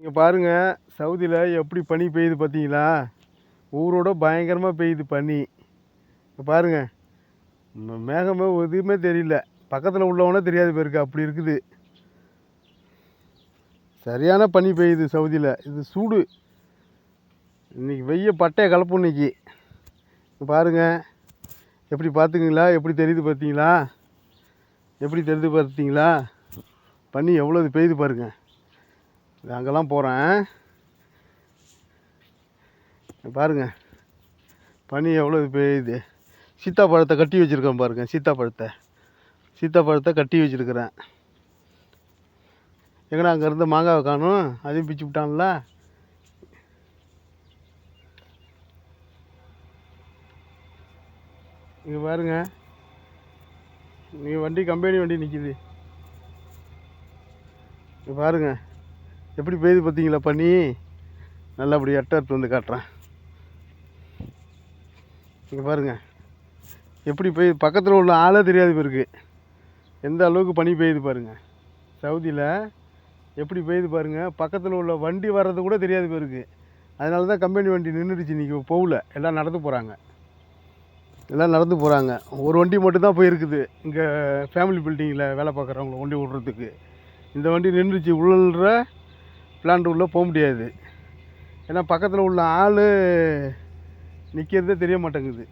இங்கே பாருங்கள், சவுதியில் எப்படி பனி பெய்யுது பார்த்தீங்களா? ஊரோட பயங்கரமாக பெய்யுது பனி. இப்போ பாருங்கள், மேகமே எதுவுமே தெரியல. பக்கத்தில் உள்ளவனே தெரியாது பேருக்கு, அப்படி இருக்குது. சரியான பனி பெய்யுது சவுதியில். இது சூடு. இன்றைக்கி வெய்ய பட்டையை கலப்பும் இன்னைக்கு. இப்போ பாருங்கள், எப்படி பார்த்துங்களா? எப்படி தெரியுது பார்த்தீங்களா? எப்படி தெரியுது பார்த்தீங்களா? பனி எவ்வளோ பெய்யுது பாருங்கள். அங்கெல்லாம் போகிறேன் பாருங்கள், பனி எவ்வளோ பெய்யுது. சீத்தாப்பழத்தை கட்டி வச்சுருக்கேன் பாருங்கள். சீத்தாப்பழத்தை கட்டி வச்சுருக்கிறேன். எங்கடா அங்கே இருந்த மாங்காவை காணும், அதையும் பிச்சு விட்டான்ல. இங்கே பாருங்க, நீங்கள் வண்டி கம்பெனி வண்டி நிற்கிது. இங்கே பாருங்கள், எப்படி பெய்யுது பார்த்தீங்களா பனி? நல்லபடி எடுத்து வந்து காட்டுறேன். இங்கே பாருங்கள், எப்படி பெய்யுது. பக்கத்தில் உள்ள ஆளே தெரியாது பேருக்கு, எந்த அளவுக்கு பனி பெய்யுது பாருங்கள். சவுதியில் எப்படி பெய்யுது பாருங்கள். பக்கத்தில் உள்ள வண்டி வர்றது கூட தெரியாது பேருக்கு. அதனால தான் கம்பெனி வண்டி நின்றுடுச்சு. இன்றைக்கி போகல, எல்லாம் நடந்து போகிறாங்க. ஒரு வண்டி மட்டும்தான் போயிருக்குது. இங்கே ஃபேமிலி பில்டிங்கில் வேலை பார்க்குறவங்கள வண்டி விட்றதுக்கு. இந்த வண்டி நின்றுச்சு. உள்ள பிளான்ட் உள்ளே போக முடியாது. ஏன்னா பக்கத்தில் உள்ள ஆள் நிற்கிறதே தெரிய மாட்டேங்குது.